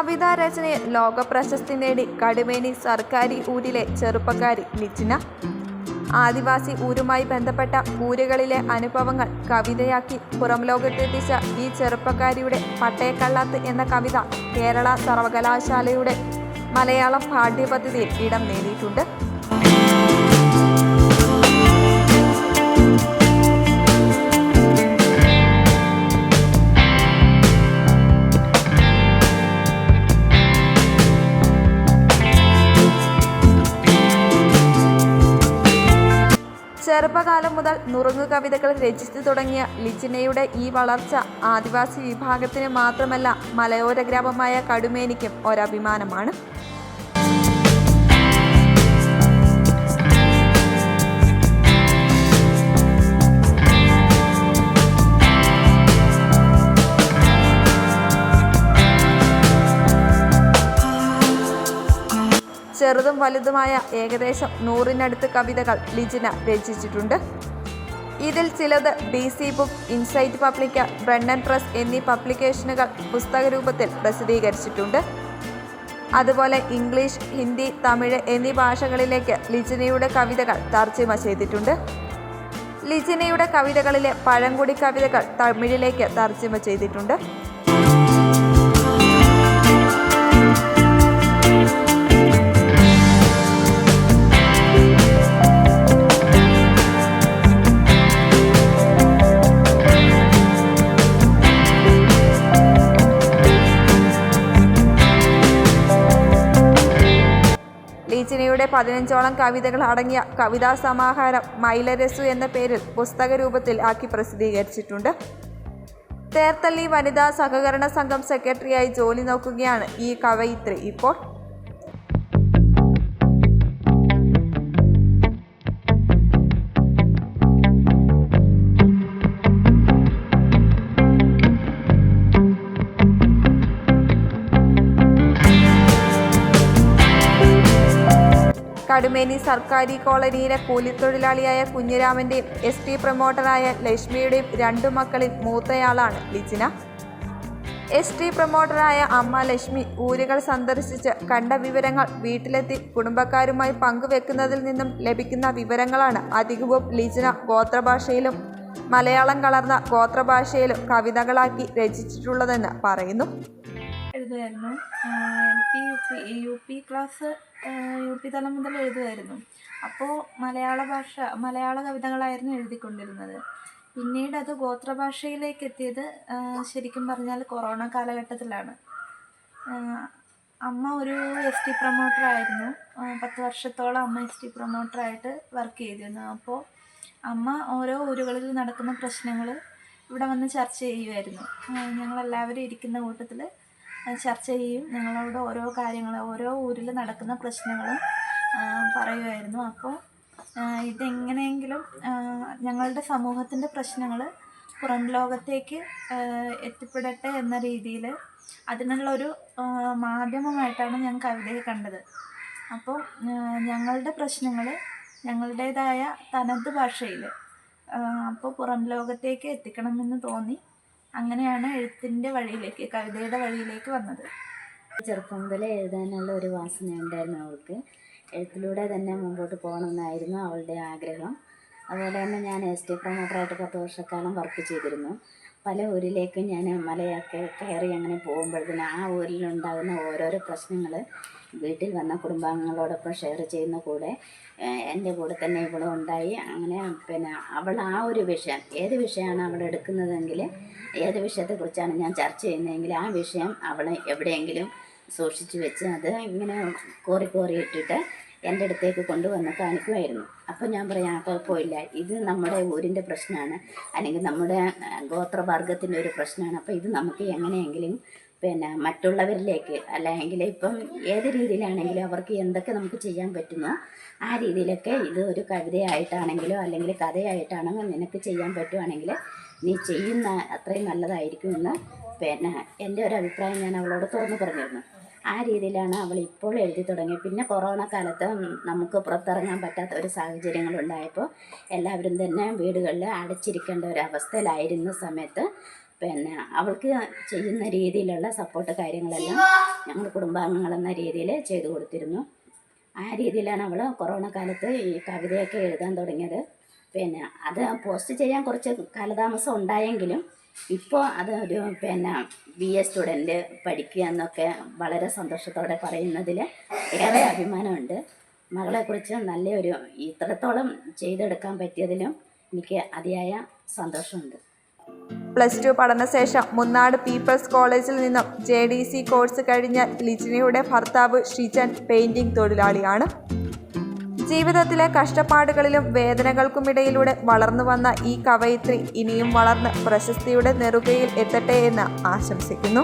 കവിതാ രചനയിൽ ലോകപ്രശസ്തി നേടി കടുമേനി സർക്കാരി ഊരിലെ ചെറുപ്പക്കാരി ലിജിന. ആദിവാസി ഊരുമായി ബന്ധപ്പെട്ട ഊരുകളിലെ അനുഭവങ്ങൾ കവിതയാക്കി പുറം ലോകത്തെത്തിച്ച ഈ ചെറുപ്പക്കാരിയുടെ പട്ടയക്കള്ളാത്ത് എന്ന കവിത കേരള സർവകലാശാലയുടെ മലയാളം പാഠ്യപദ്ധതിയിൽ ഇടം നേടിയിട്ടുണ്ട്. ചെറുപ്പകാലം മുതൽ നുറുങ്ങു കവിതകൾ രചിച്ചു തുടങ്ങിയ ലിജിനയുടെ ഈ വളർച്ച ആദിവാസി വിഭാഗത്തിന് മാത്രമല്ല മലയോര ഗ്രാമമായ കടുമേനിക്കും ഒരഭിമാനമാണ്. ചെറുതും വലുതുമായ ഏകദേശം 100-നടുത്ത് കവിതകൾ ലിജിന രചിച്ചിട്ടുണ്ട്. ഇതിൽ ചിലത് DC book, insight publica, Brennen press എന്നീ പബ്ലിക്കേഷനുകൾ പുസ്തക രൂപത്തിൽ പ്രസിദ്ധീകരിച്ചിട്ടുണ്ട്. അതുപോലെ ഇംഗ്ലീഷ്, ഹിന്ദി, തമിഴ് എന്നീ ഭാഷകളിലേക്ക് ലിജിനയുടെ കവിതകൾ തർജ്ജിമ ചെയ്തിട്ടുണ്ട്. ലിജിനയുടെ കവിതകളിലെ പഴംകുടി കവിതകൾ തമിഴിലേക്ക് തർജ്ജിമ ചെയ്തിട്ടുണ്ട്. ലിജിനയുടെ 15ഓളം കവിതകൾ അടങ്ങിയ കവിതാ സമാഹാരം മൈലരസു എന്ന പേരിൽ പുസ്തക രൂപത്തിൽ ആക്കി പ്രസിദ്ധീകരിച്ചിട്ടുണ്ട്. തേർത്തല്ലി വനിതാ സഹകരണ സംഘം സെക്രട്ടറിയായി ജോലി നോക്കുകയാണ് ഈ കവയിത്രി ഇപ്പോൾ. കടുമേനി സർക്കാരി കോളനിയിലെ കൂലിത്തൊഴിലാളിയായ കുഞ്ഞിരാമൻ്റെയും ST പ്രൊമോട്ടറായ ലക്ഷ്മിയുടെയും 2 മക്കളിൽ മൂത്തയാളാണ് ലിജിന. ST പ്രൊമോട്ടറായ അമ്മ ലക്ഷ്മി ഊരുകൾ സന്ദർശിച്ച് കണ്ട വിവരങ്ങൾ വീട്ടിലെത്തി കുടുംബക്കാരുമായി പങ്കുവെക്കുന്നതിൽ നിന്നും ലഭിക്കുന്ന വിവരങ്ങളാണ് അധികവും ലിജിന ഗോത്രഭാഷയിലും മലയാളം കലർന്ന ഗോത്രഭാഷയിലും കവിതകളാക്കി രചിച്ചിട്ടുള്ളതെന്ന് പറയുന്നു. എഴുതുമായിരുന്നു. യു പി തലം മുതൽ എഴുതുമായിരുന്നു. അപ്പോൾ മലയാള കവിതകളായിരുന്നു എഴുതിക്കൊണ്ടിരുന്നത്. പിന്നീട് അത് ഗോത്രഭാഷയിലേക്ക് എത്തിയത് ശരിക്കും പറഞ്ഞാൽ കൊറോണ കാലഘട്ടത്തിലാണ്. അമ്മ ഒരു ST പ്രൊമോട്ടറായിരുന്നു. 10 വർഷത്തോളം അമ്മ ST പ്രൊമോട്ടറായിട്ട് വർക്ക് ചെയ്തിരുന്നു. അപ്പോൾ അമ്മ ഓരോ ഊരുകളിൽ നടക്കുന്ന പ്രശ്നങ്ങൾ ഇവിടെ വന്ന് ചർച്ച ചെയ്യുമായിരുന്നു. ഞങ്ങളെല്ലാവരും ഇരിക്കുന്ന കൂട്ടത്തിൽ ചർച്ച ചെയ്യും. ഞങ്ങളോട് ഓരോ കാര്യങ്ങൾ, ഓരോ ഊരിൽ നടക്കുന്ന പ്രശ്നങ്ങളും പറയുമായിരുന്നു. അപ്പോൾ ഇതെങ്ങനെയെങ്കിലും ഞങ്ങളുടെ സമൂഹത്തിൻ്റെ പ്രശ്നങ്ങൾ പുറം ലോകത്തേക്ക് എത്തിപ്പെടട്ടെ എന്ന രീതിയിൽ അതിനുള്ളൊരു മാധ്യമമായിട്ടാണ് ഞാൻ കവിതയെ കണ്ടത്. അപ്പോൾ ഞങ്ങളുടെ പ്രശ്നങ്ങൾ ഞങ്ങളുടേതായ തനത് ഭാഷയിൽ അപ്പോൾ പുറം ലോകത്തേക്ക് എത്തിക്കണമെന്ന് തോന്നി. അങ്ങനെയാണ് എഴുത്തിൻ്റെ വഴിയിലേക്ക്, കവിതയുടെ വഴിയിലേക്ക് വന്നത്. ചെറുപ്പം മുതലേ എഴുതാനുള്ള ഒരു വാസന ഉണ്ടായിരുന്നു അവൾക്ക്. എഴുത്തിലൂടെ തന്നെ മുമ്പോട്ട് പോകണമെന്നായിരുന്നു അവളുടെ ആഗ്രഹം. അതുപോലെ തന്നെ ഞാൻ ST പ്രൊമോട്ടറായിട്ട് 10 വർഷക്കാലം വർക്ക് ചെയ്തിരുന്നു. പല ഊരിലേക്കും ഞാൻ മലയൊക്കെ കയറി അങ്ങനെ പോകുമ്പോഴത്തേന് ആ ഊരിലുണ്ടാകുന്ന ഓരോരോ പ്രശ്നങ്ങൾ വീട്ടിൽ വന്ന കുടുംബാംഗങ്ങളോടൊപ്പം ഷെയർ ചെയ്യുന്ന കൂടെ എൻ്റെ കൂടെ തന്നെ ഇവിടെ ഉണ്ടായി. അങ്ങനെ അവൾ ആ ഒരു വിഷയം, ഏത് വിഷയമാണ് അവൾ എടുക്കുന്നതെങ്കിൽ, ഏത് വിഷയത്തെക്കുറിച്ചാണ് ഞാൻ ചർച്ച ചെയ്യുന്നതെങ്കിൽ ആ വിഷയം അവൾ എവിടെയെങ്കിലും സൂക്ഷിച്ചു വെച്ച് അത് ഇങ്ങനെ കോറി ഇട്ടിട്ട് എൻ്റെ അടുത്തേക്ക് കൊണ്ടുവന്ന് കാണിക്കുമായിരുന്നു. അപ്പോൾ ഞാൻ പറയാം, കുഴപ്പമില്ല, ഇത് നമ്മുടെ ഊരിൻ്റെ പ്രശ്നമാണ്, അല്ലെങ്കിൽ നമ്മുടെ ഗോത്രവർഗത്തിൻ്റെ ഒരു പ്രശ്നമാണ്. അപ്പോൾ ഇത് നമുക്ക് എങ്ങനെയെങ്കിലും മറ്റുള്ളവരിലേക്ക്, അല്ലെങ്കിൽ ഇപ്പം ഏത് രീതിയിലാണെങ്കിലും അവർക്ക് എന്തൊക്കെ നമുക്ക് ചെയ്യാൻ പറ്റുമോ ആ രീതിയിലൊക്കെ ഇത് ഒരു കവിതയായിട്ടാണെങ്കിലോ അല്ലെങ്കിൽ കഥയായിട്ടാണോ നിനക്ക് ചെയ്യാൻ പറ്റുവാണെങ്കിൽ നീ ചെയ്യുന്ന അത്രയും നല്ലതായിരിക്കുമെന്ന് എൻ്റെ ഒരു അഭിപ്രായം ഞാൻ അവളോട് തുറന്നു പറഞ്ഞിരുന്നു. ആ രീതിയിലാണ് അവൾ ഇപ്പോൾ എഴുതി തുടങ്ങി. പിന്നെ കൊറോണ കാലത്ത് നമുക്ക് പുറത്തിറങ്ങാൻ പറ്റാത്ത ഒരു സാഹചര്യങ്ങളുണ്ടായപ്പോൾ എല്ലാവരും തന്നെ വീടുകളിൽ അടച്ചിരിക്കേണ്ട ഒരു അവസ്ഥയിലായിരുന്ന സമയത്ത് പിന്നെ അവൾക്ക് ചെയ്യുന്ന രീതിയിലുള്ള സപ്പോർട്ട് കാര്യങ്ങളെല്ലാം ഞങ്ങൾ കുടുംബാംഗങ്ങളെന്ന രീതിയിൽ ചെയ്തു കൊടുത്തിരുന്നു. ആ രീതിയിലാണ് അവൾ കൊറോണ കാലത്ത് ഈ കവിതയൊക്കെ എഴുതാൻ തുടങ്ങിയത്. പിന്നെ അത് പോസ്റ്റ് ചെയ്യാൻ കുറച്ച് കാലതാമസം ഉണ്ടായെങ്കിലും ഇപ്പോൾ അത് ഒരു BA സ്റ്റുഡൻറ്റ് പഠിക്കുക എന്നൊക്കെ വളരെ സന്തോഷത്തോടെ പറയുന്നതിൽ ഏറെ അഭിമാനമുണ്ട്. മകളെക്കുറിച്ച് നല്ലൊരു ഇത്രത്തോളം ചെയ്തെടുക്കാൻ പറ്റിയതിലും എനിക്ക് അതിയായ സന്തോഷമുണ്ട്. +2 പഠനശേഷം മുന്നാട് പീപ്പിൾസ് കോളേജിൽ നിന്നും JDC കോഴ്സ് കഴിഞ്ഞ ലിജിനയുടെ ഭർത്താവ് ഷിജൻ പെയിന്റിംഗ് തൊഴിലാളിയാണ്. ജീവിതത്തിലെ കഷ്ടപ്പാടുകളിലും വേദനകൾക്കുമിടയിലൂടെ വളർന്നു വന്ന ഈ കവയിത്രി ഇനിയും വളർന്ന് പ്രശസ്തിയുടെ നെറുകയിൽ എത്തട്ടെ എന്ന് ആശംസിക്കുന്നു.